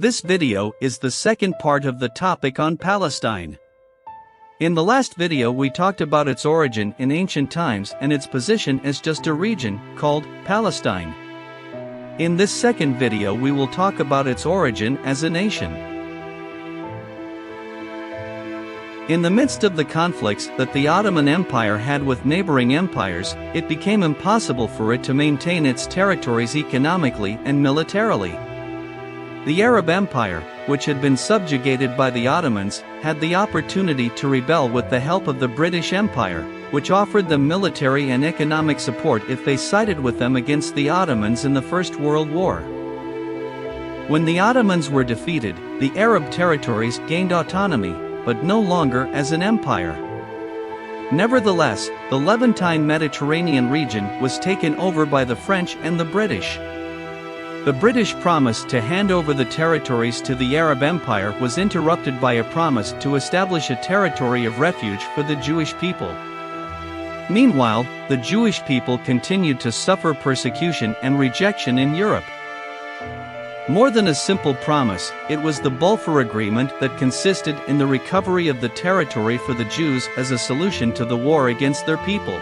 This video is the second part of the topic on Palestine. In the last video we talked about its origin in ancient times and its position as just a region, called Palestine. In this second video we will talk about its origin as a nation. In the midst of the conflicts that the Ottoman Empire had with neighboring empires, it became impossible for it to maintain its territories economically and militarily. The Arab Empire, which had been subjugated by the Ottomans, had the opportunity to rebel with the help of the British Empire, which offered them military and economic support if they sided with them against the Ottomans in the First World War. When the Ottomans were defeated, the Arab territories gained autonomy, but no longer as an empire. Nevertheless, the Levantine Mediterranean region was taken over by the French and the British. The British promise to hand over the territories to the Arab Empire was interrupted by a promise to establish a territory of refuge for the Jewish people. Meanwhile, the Jewish people continued to suffer persecution and rejection in Europe. More than a simple promise, it was the Balfour Agreement that consisted in the recovery of the territory for the Jews as a solution to the war against their people.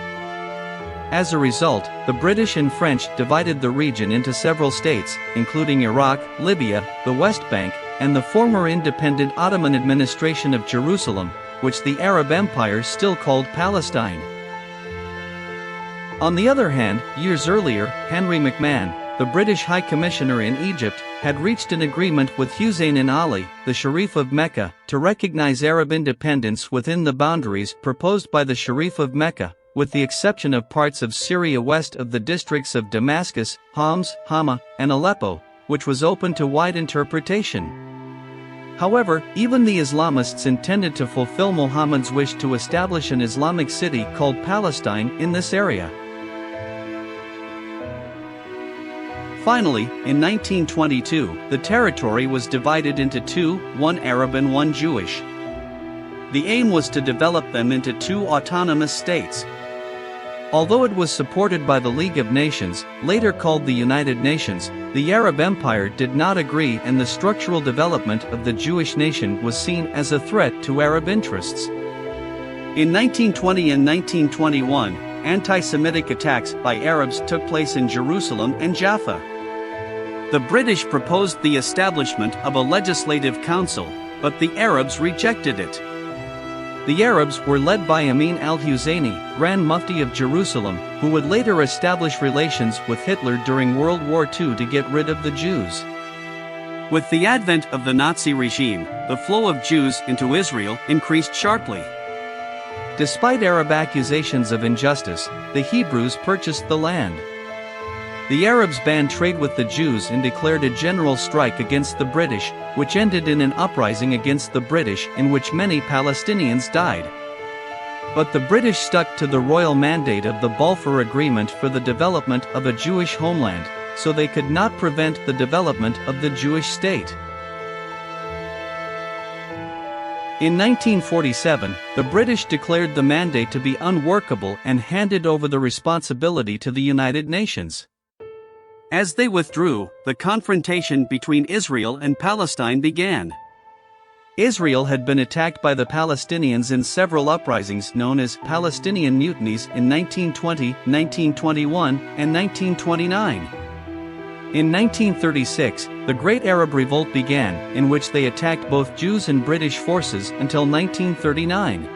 As a result, the British and French divided the region into several states, including Iraq, Libya, the West Bank, and the former independent Ottoman administration of Jerusalem, which the Arab Empire still called Palestine. On the other hand, years earlier, Henry McMahon, the British High Commissioner in Egypt, had reached an agreement with Hussein ibn Ali, the Sharif of Mecca, to recognize Arab independence within the boundaries proposed by the Sharif of Mecca, with the exception of parts of Syria west of the districts of Damascus, Homs, Hama, and Aleppo, which was open to wide interpretation. However, even the Islamists intended to fulfill Muhammad's wish to establish an Islamic city called Palestine in this area. Finally, in 1922, the territory was divided into two, one Arab and one Jewish. The aim was to develop them into two autonomous states. Although it was supported by the League of Nations, later called the United Nations, the Arab Empire did not agree, and the structural development of the Jewish nation was seen as a threat to Arab interests. In 1920 and 1921, anti-Semitic attacks by Arabs took place in Jerusalem and Jaffa. The British proposed the establishment of a legislative council, but the Arabs rejected it. The Arabs were led by Amin al-Husseini, Grand Mufti of Jerusalem, who would later establish relations with Hitler during World War II to get rid of the Jews. With the advent of the Nazi regime, the flow of Jews into Israel increased sharply. Despite Arab accusations of injustice, the Hebrews purchased the land. The Arabs banned trade with the Jews and declared a general strike against the British, which ended in an uprising against the British in which many Palestinians died. But the British stuck to the royal mandate of the Balfour Agreement for the development of a Jewish homeland, so they could not prevent the development of the Jewish state. In 1947, the British declared the mandate to be unworkable and handed over the responsibility to the United Nations. As they withdrew, the confrontation between Israel and Palestine began. Israel had been attacked by the Palestinians in several uprisings known as Palestinian mutinies in 1920, 1921, and 1929. In 1936, the Great Arab Revolt began, in which they attacked both Jews and British forces until 1939.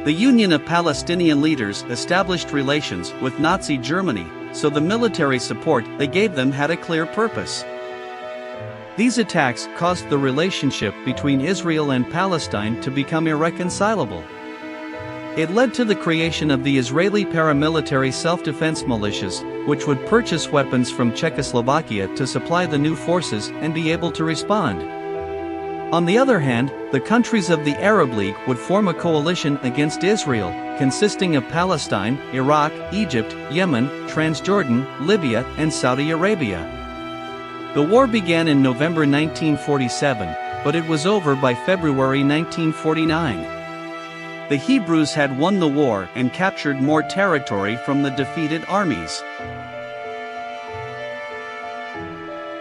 The Union of Palestinian Leaders established relations with Nazi Germany, so the military support they gave them had a clear purpose. These attacks caused the relationship between Israel and Palestine to become irreconcilable. It led to the creation of the Israeli paramilitary self-defense militias, which would purchase weapons from Czechoslovakia to supply the new forces and be able to respond. On the other hand, the countries of the Arab League would form a coalition against Israel, consisting of Palestine, Iraq, Egypt, Yemen, Transjordan, Libya, and Saudi Arabia. The war began in November 1947, but it was over by February 1949. The Hebrews had won the war and captured more territory from the defeated armies.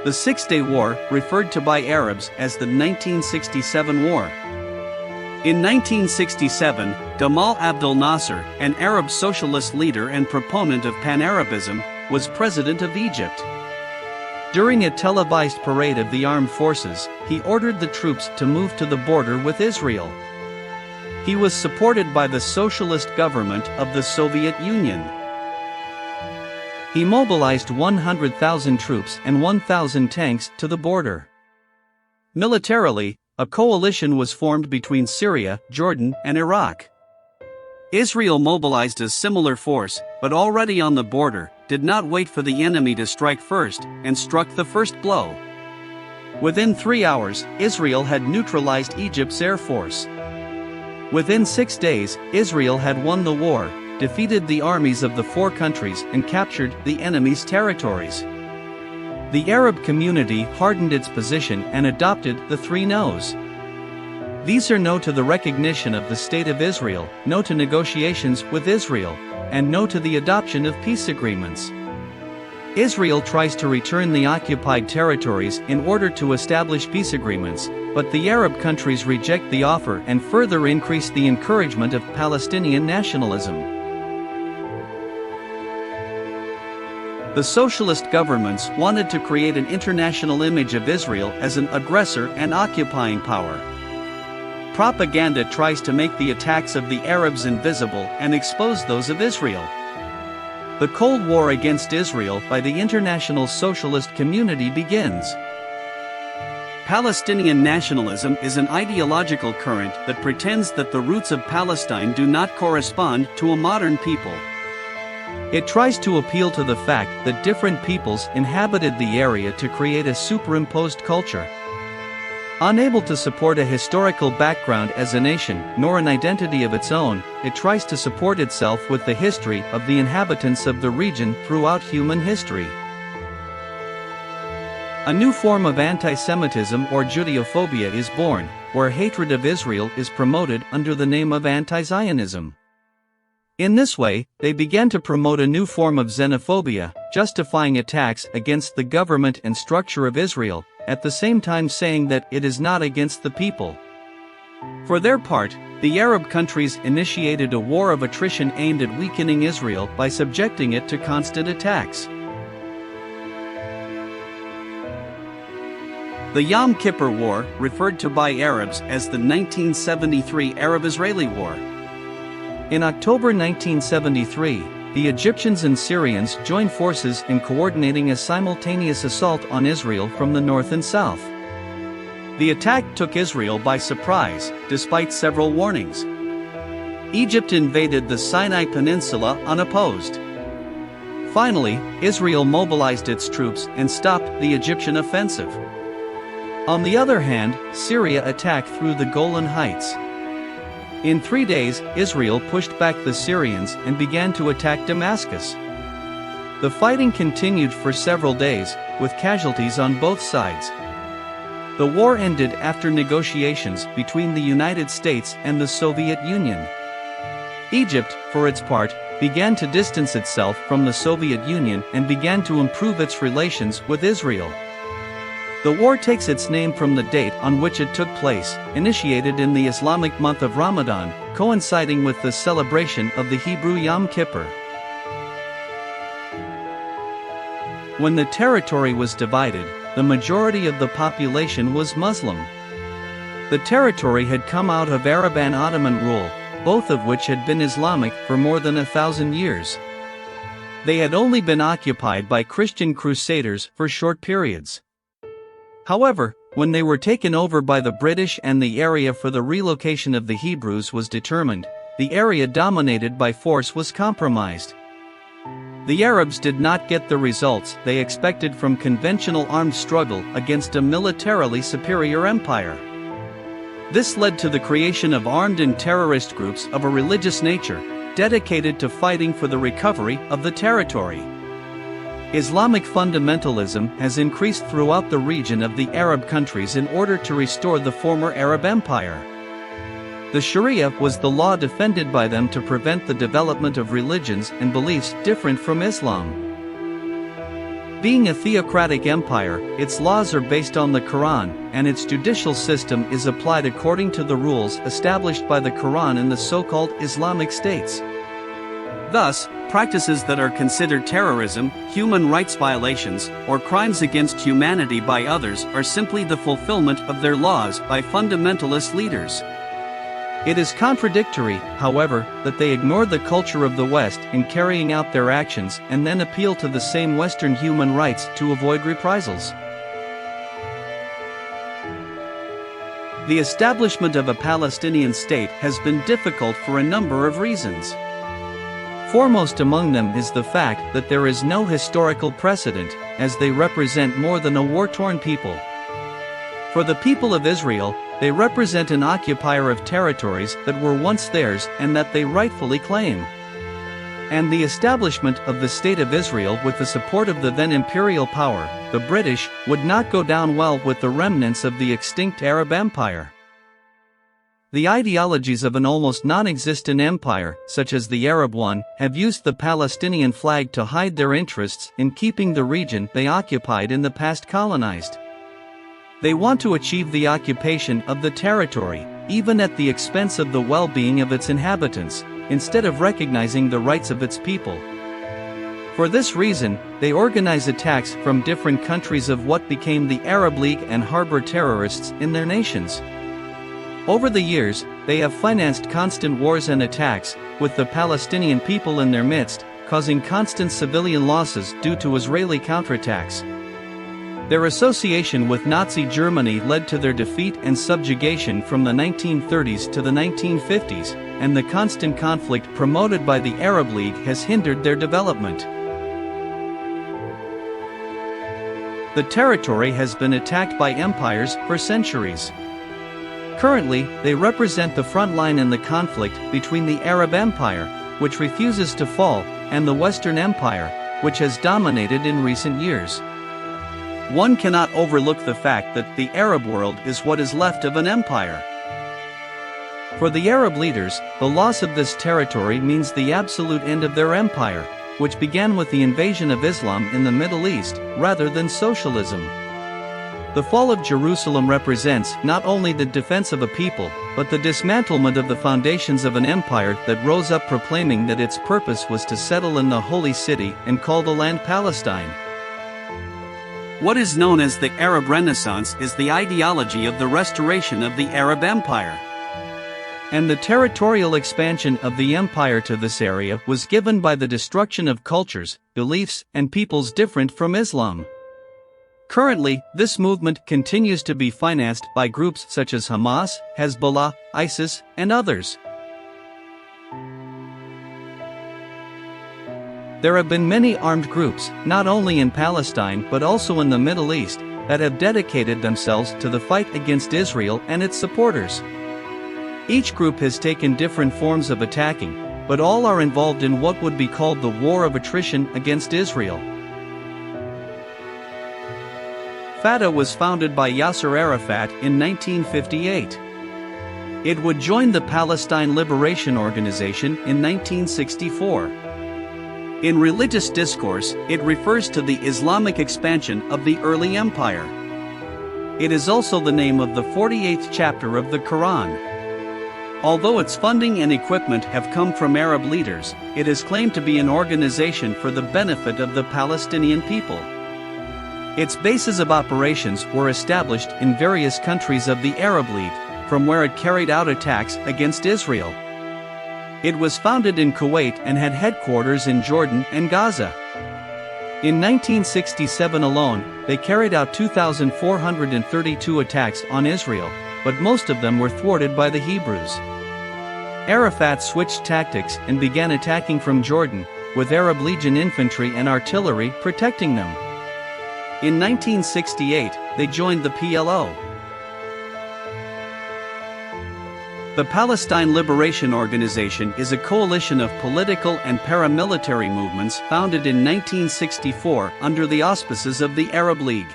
The Six-Day War, referred to by Arabs as the 1967 War. In 1967, Gamal Abdel Nasser, an Arab socialist leader and proponent of Pan-Arabism, was president of Egypt. During a televised parade of the armed forces, he ordered the troops to move to the border with Israel. He was supported by the socialist government of the Soviet Union. He mobilized 100,000 troops and 1,000 tanks to the border. Militarily, a coalition was formed between Syria, Jordan, and Iraq. Israel mobilized a similar force, but already on the border, did not wait for the enemy to strike first, and struck the first blow. Within 3 hours, Israel had neutralized Egypt's air force. Within 6 days, Israel had won the war, defeated the armies of the four countries and captured the enemy's territories. The Arab community hardened its position and adopted the three no's. These are no to the recognition of the State of Israel, no to negotiations with Israel, and no to the adoption of peace agreements. Israel tries to return the occupied territories in order to establish peace agreements, but the Arab countries reject the offer and further increase the encouragement of Palestinian nationalism. The socialist governments wanted to create an international image of Israel as an aggressor and occupying power. Propaganda tries to make the attacks of the Arabs invisible and expose those of Israel. The Cold War against Israel by the international socialist community begins. Palestinian nationalism is an ideological current that pretends that the roots of Palestine do not correspond to a modern people. It tries to appeal to the fact that different peoples inhabited the area to create a superimposed culture. Unable to support a historical background as a nation, nor an identity of its own, it tries to support itself with the history of the inhabitants of the region throughout human history. A new form of anti-Semitism or Judeophobia is born, where hatred of Israel is promoted under the name of anti-Zionism. In this way, they began to promote a new form of xenophobia, justifying attacks against the government and structure of Israel, at the same time saying that it is not against the people. For their part, the Arab countries initiated a war of attrition aimed at weakening Israel by subjecting it to constant attacks. The Yom Kippur War, referred to by Arabs as the 1973 Arab-Israeli War. In October 1973, the Egyptians and Syrians joined forces in coordinating a simultaneous assault on Israel from the north and south. The attack took Israel by surprise, despite several warnings. Egypt invaded the Sinai Peninsula unopposed. Finally, Israel mobilized its troops and stopped the Egyptian offensive. On the other hand, Syria attacked through the Golan Heights. In 3 days, Israel pushed back the Syrians and began to attack Damascus. The fighting continued for several days, with casualties on both sides. The war ended after negotiations between the United States and the Soviet Union. Egypt, for its part, began to distance itself from the Soviet Union and began to improve its relations with Israel. The war takes its name from the date on which it took place, initiated in the Islamic month of Ramadan, coinciding with the celebration of the Hebrew Yom Kippur. When the territory was divided, the majority of the population was Muslim. The territory had come out of Arab and Ottoman rule, both of which had been Islamic for more than 1,000 years. They had only been occupied by Christian crusaders for short periods. However, when they were taken over by the British and the area for the relocation of the Hebrews was determined, the area dominated by force was compromised. The Arabs did not get the results they expected from conventional armed struggle against a militarily superior empire. This led to the creation of armed and terrorist groups of a religious nature, dedicated to fighting for the recovery of the territory. Islamic fundamentalism has increased throughout the region of the Arab countries in order to restore the former Arab Empire. The Sharia was the law defended by them to prevent the development of religions and beliefs different from Islam. Being a theocratic empire, its laws are based on the Quran, and its judicial system is applied according to the rules established by the Quran in the so-called Islamic states. Thus, practices that are considered terrorism, human rights violations, or crimes against humanity by others are simply the fulfillment of their laws by fundamentalist leaders. It is contradictory, however, that they ignore the culture of the West in carrying out their actions and then appeal to the same Western human rights to avoid reprisals. The establishment of a Palestinian state has been difficult for a number of reasons. Foremost among them is the fact that there is no historical precedent, as they represent more than a war-torn people. For the people of Israel, they represent an occupier of territories that were once theirs and that they rightfully claim. And the establishment of the State of Israel with the support of the then imperial power, the British, would not go down well with the remnants of the extinct Arab Empire. The ideologies of an almost non-existent empire, such as the Arab one, have used the Palestinian flag to hide their interests in keeping the region they occupied in the past colonized. They want to achieve the occupation of the territory, even at the expense of the well-being of its inhabitants, instead of recognizing the rights of its people. For this reason, they organize attacks from different countries of what became the Arab League and harbor terrorists in their nations. Over the years, they have financed constant wars and attacks, with the Palestinian people in their midst, causing constant civilian losses due to Israeli counterattacks. Their association with Nazi Germany led to their defeat and subjugation from the 1930s to the 1950s, and the constant conflict promoted by the Arab League has hindered their development. The territory has been attacked by empires for centuries. Currently, they represent the front line in the conflict between the Arab Empire, which refuses to fall, and the Western Empire, which has dominated in recent years. One cannot overlook the fact that the Arab world is what is left of an empire. For the Arab leaders, the loss of this territory means the absolute end of their empire, which began with the invasion of Islam in the Middle East, rather than socialism. The fall of Jerusalem represents not only the defense of a people, but the dismantlement of the foundations of an empire that rose up proclaiming that its purpose was to settle in the Holy City and call the land Palestine. What is known as the Arab Renaissance is the ideology of the restoration of the Arab Empire. And the territorial expansion of the empire to this area was given by the destruction of cultures, beliefs, and peoples different from Islam. Currently, this movement continues to be financed by groups such as Hamas, Hezbollah, ISIS, and others. There have been many armed groups, not only in Palestine but also in the Middle East, that have dedicated themselves to the fight against Israel and its supporters. Each group has taken different forms of attacking, but all are involved in what would be called the war of attrition against Israel. Fatah was founded by Yasser Arafat in 1958. It would join the Palestine Liberation Organization in 1964. In religious discourse, it refers to the Islamic expansion of the early empire. It is also the name of the 48th chapter of the Quran. Although its funding and equipment have come from Arab leaders, it is claimed to be an organization for the benefit of the Palestinian people. Its bases of operations were established in various countries of the Arab League, from where it carried out attacks against Israel. It was founded in Kuwait and had headquarters in Jordan and Gaza. In 1967 alone, they carried out 2,432 attacks on Israel, but most of them were thwarted by the Hebrews. Arafat switched tactics and began attacking from Jordan, with Arab Legion infantry and artillery protecting them. In 1968, they joined the PLO. The Palestine Liberation Organization is a coalition of political and paramilitary movements founded in 1964 under the auspices of the Arab League.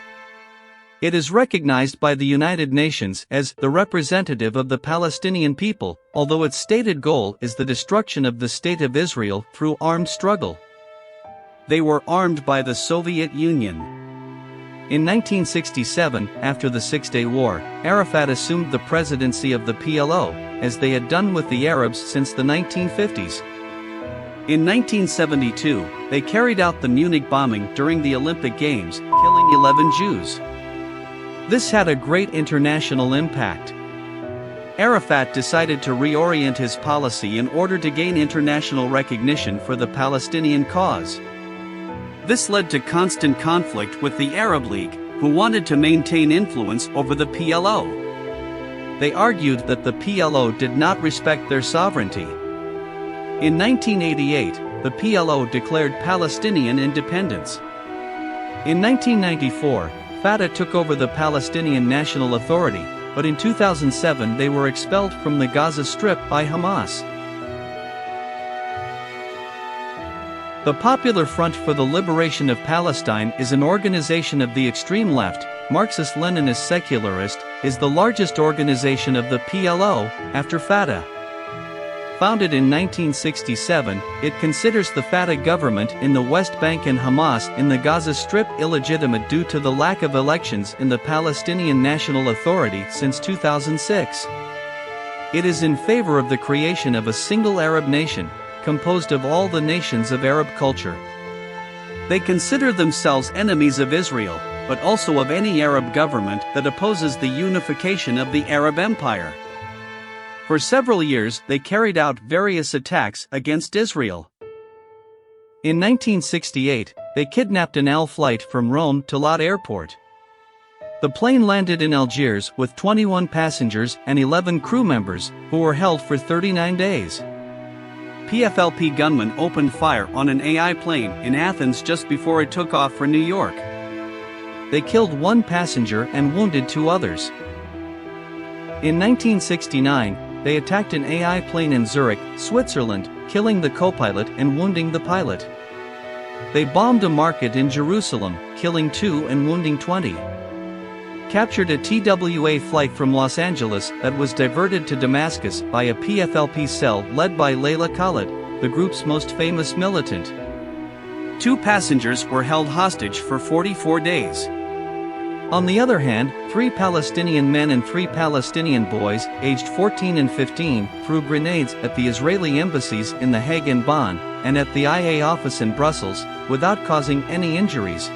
It is recognized by the United Nations as the representative of the Palestinian people, although its stated goal is the destruction of the State of Israel through armed struggle. They were armed by the Soviet Union. In 1967, after the Six-Day War, Arafat assumed the presidency of the PLO, as they had done with the Arabs since the 1950s. In 1972, they carried out the Munich bombing during the Olympic Games, killing 11 Jews. This had a great international impact. Arafat decided to reorient his policy in order to gain international recognition for the Palestinian cause. This led to constant conflict with the Arab League, who wanted to maintain influence over the PLO. They argued that the PLO did not respect their sovereignty. In 1988, the PLO declared Palestinian independence. In 1994, Fatah took over the Palestinian National Authority, but in 2007 they were expelled from the Gaza Strip by Hamas. The Popular Front for the Liberation of Palestine is an organization of the extreme left, Marxist-Leninist secularist, is the largest organization of the PLO, after Fatah. Founded in 1967, it considers the Fatah government in the West Bank and Hamas in the Gaza Strip illegitimate due to the lack of elections in the Palestinian National Authority since 2006. It is in favor of the creation of a single Arab nation, composed of all the nations of Arab culture. They consider themselves enemies of Israel, but also of any Arab government that opposes the unification of the Arab Empire. For several years they carried out various attacks against Israel. In 1968, they kidnapped an Al flight from Rome to Lot Airport. The plane landed in Algiers with 21 passengers and 11 crew members, who were held for 39 days. PFLP gunmen opened fire on an AI plane in Athens just before it took off for New York. They killed one passenger and wounded 2 others. In 1969, they attacked an AI plane in Zurich, Switzerland, killing the co-pilot and wounding the pilot. They bombed a market in Jerusalem, killing 2 and wounding 20. Captured a TWA flight from Los Angeles that was diverted to Damascus by a PFLP cell led by Layla Khalid, the group's most famous militant. 2 passengers were held hostage for 44 days. On the other hand, 3 Palestinian men and 3 Palestinian boys, aged 14 and 15, threw grenades at the Israeli embassies in The Hague and Bonn, and at the IA office in Brussels, without causing any injuries.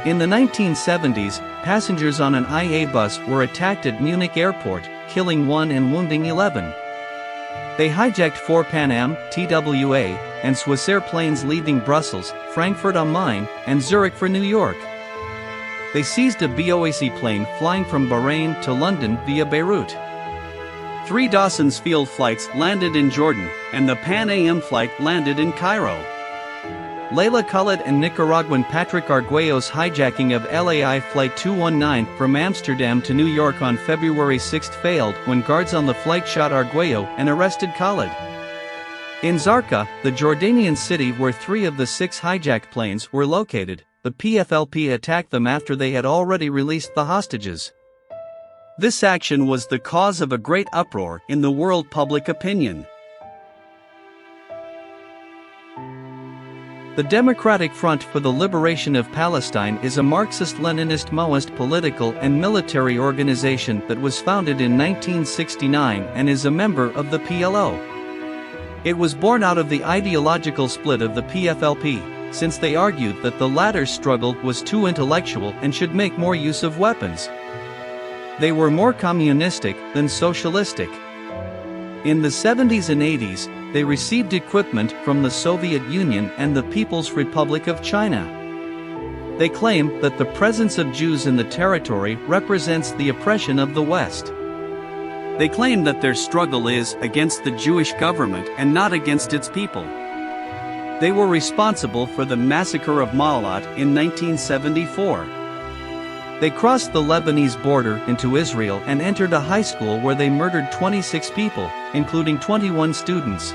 In the 1970s, passengers on an IA bus were attacked at Munich airport, killing 1 and wounding 11. They hijacked 4 Pan Am, TWA, and Swissair planes leaving Brussels, Frankfurt am Main, and Zurich for New York. They seized a BOAC plane flying from Bahrain to London via Beirut. 3 Dawson's Field flights landed in Jordan, and the Pan Am flight landed in Cairo. Layla Khalid and Nicaraguan Patrick Arguello's hijacking of LAI Flight 219 from Amsterdam to New York on February 6 failed when guards on the flight shot Arguello and arrested Khalid. In Zarqa, the Jordanian city where 3 of the 6 hijacked planes were located, the PFLP attacked them after they had already released the hostages. This action was the cause of a great uproar in the world public opinion. The Democratic Front for the Liberation of Palestine is a Marxist-Leninist Maoist political and military organization that was founded in 1969 and is a member of the PLO. It was born out of the ideological split of the PFLP, since they argued that the latter's struggle was too intellectual and should make more use of weapons. They were more communistic than socialistic. In the 70s and 80s, they received equipment from the Soviet Union and the People's Republic of China. They claim that the presence of Jews in the territory represents the oppression of the West. They claim that their struggle is against the Jewish government and not against its people. They were responsible for the massacre of Maalat in 1974. They crossed the Lebanese border into Israel and entered a high school where they murdered 26 people, including 21 students.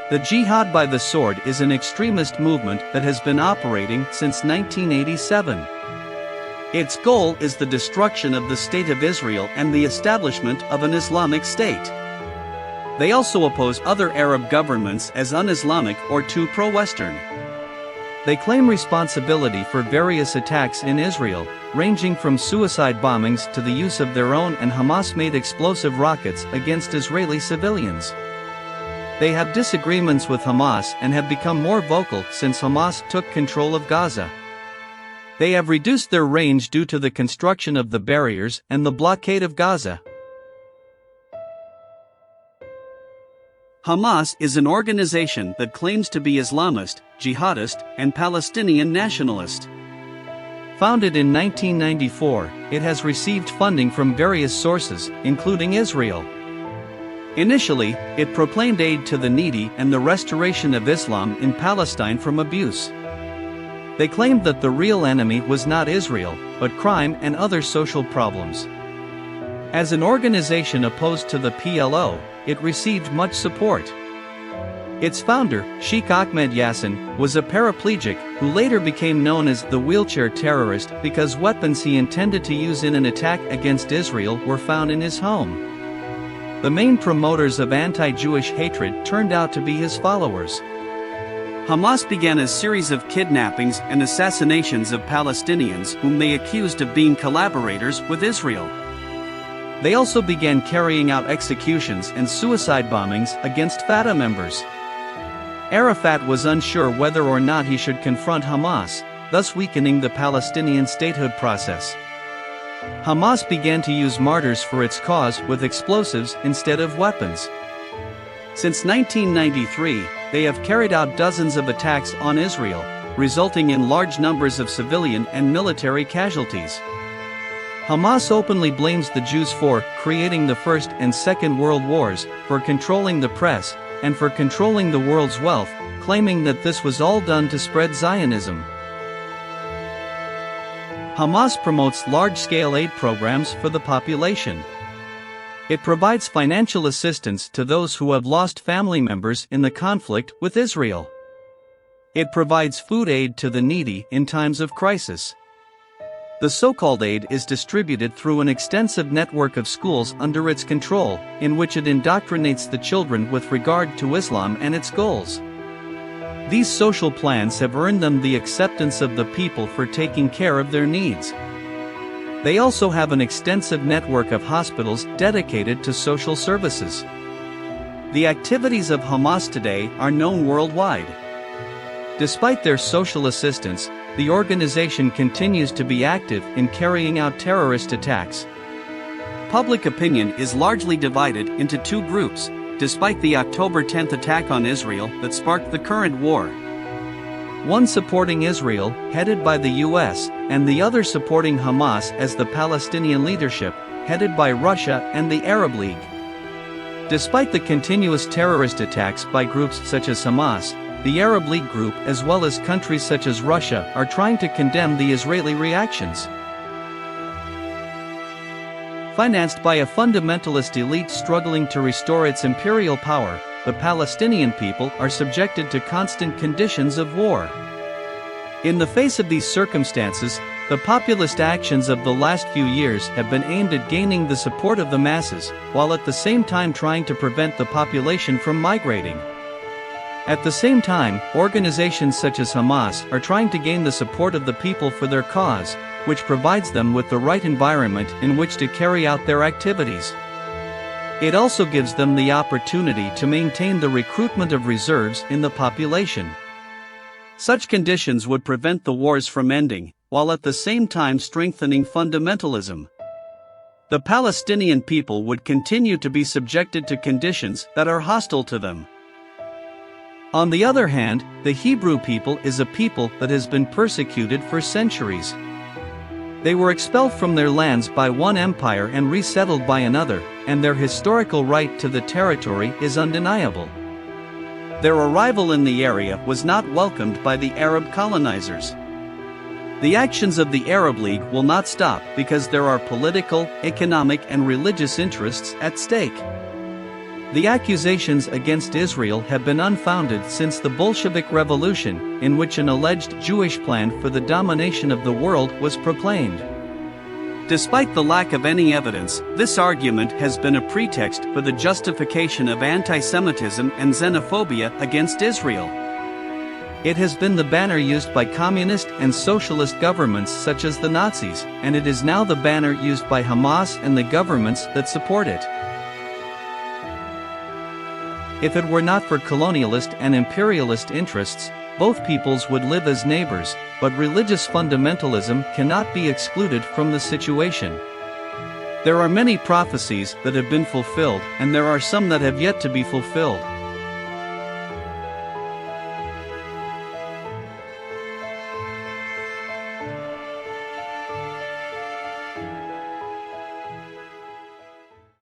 The Jihad by the Sword is an extremist movement that has been operating since 1987. Its goal is the destruction of the State of Israel and the establishment of an Islamic State. They also oppose other Arab governments as un-Islamic or too pro-Western. They claim responsibility for various attacks in Israel, ranging from suicide bombings to the use of their own and Hamas-made explosive rockets against Israeli civilians. They have disagreements with Hamas and have become more vocal since Hamas took control of Gaza. They have reduced their range due to the construction of the barriers and the blockade of Gaza. Hamas is an organization that claims to be Islamist, jihadist, and Palestinian nationalist. Founded in 1994, it has received funding from various sources, including Israel. Initially, it proclaimed aid to the needy and the restoration of Islam in Palestine from abuse. They claimed that the real enemy was not Israel, but crime and other social problems. As an organization opposed to the PLO, it received much support. Its founder, Sheikh Ahmed Yassin, was a paraplegic who later became known as the wheelchair terrorist because weapons he intended to use in an attack against Israel were found in his home. The main promoters of anti-Jewish hatred turned out to be his followers. Hamas began a series of kidnappings and assassinations of Palestinians whom they accused of being collaborators with Israel. They also began carrying out executions and suicide bombings against Fatah members. Arafat was unsure whether or not he should confront Hamas, thus weakening the Palestinian statehood process. Hamas began to use martyrs for its cause with explosives instead of weapons. Since 1993, they have carried out dozens of attacks on Israel, resulting in large numbers of civilian and military casualties. Hamas openly blames the Jews for creating the First and Second World Wars, for controlling the press, and for controlling the world's wealth, claiming that this was all done to spread Zionism. Hamas promotes large-scale aid programs for the population. It provides financial assistance to those who have lost family members in the conflict with Israel. It provides food aid to the needy in times of crisis. The so-called aid is distributed through an extensive network of schools under its control, in which it indoctrinates the children with regard to Islam and its goals. These social plans have earned them the acceptance of the people for taking care of their needs. They also have an extensive network of hospitals dedicated to social services. The activities of Hamas today are known worldwide. Despite their social assistance, the organization continues to be active in carrying out terrorist attacks. Public opinion is largely divided into two groups, despite the October 10th attack on Israel that sparked the current war. One supporting Israel, headed by the US, and the other supporting Hamas as the Palestinian leadership, headed by Russia and the Arab League. Despite the continuous terrorist attacks by groups such as Hamas, the Arab League group as well as countries such as Russia are trying to condemn the Israeli reactions. Financed by a fundamentalist elite struggling to restore its imperial power, the Palestinian people are subjected to constant conditions of war. In the face of these circumstances, the populist actions of the last few years have been aimed at gaining the support of the masses, while at the same time trying to prevent the population from migrating. At the same time, organizations such as Hamas are trying to gain the support of the people for their cause, which provides them with the right environment in which to carry out their activities. It also gives them the opportunity to maintain the recruitment of reserves in the population. Such conditions would prevent the wars from ending, while at the same time strengthening fundamentalism. The Palestinian people would continue to be subjected to conditions that are hostile to them. On the other hand, the Hebrew people is a people that has been persecuted for centuries. They were expelled from their lands by one empire and resettled by another, and their historical right to the territory is undeniable. Their arrival in the area was not welcomed by the Arab colonizers. The actions of the Arab League will not stop because there are political, economic, and religious interests at stake. The accusations against Israel have been unfounded since the Bolshevik Revolution, in which an alleged Jewish plan for the domination of the world was proclaimed. Despite the lack of any evidence, this argument has been a pretext for the justification of anti-Semitism and xenophobia against Israel. It has been the banner used by communist and socialist governments such as the Nazis, and it is now the banner used by Hamas and the governments that support it. If it were not for colonialist and imperialist interests, both peoples would live as neighbors, but religious fundamentalism cannot be excluded from the situation. There are many prophecies that have been fulfilled, and there are some that have yet to be fulfilled.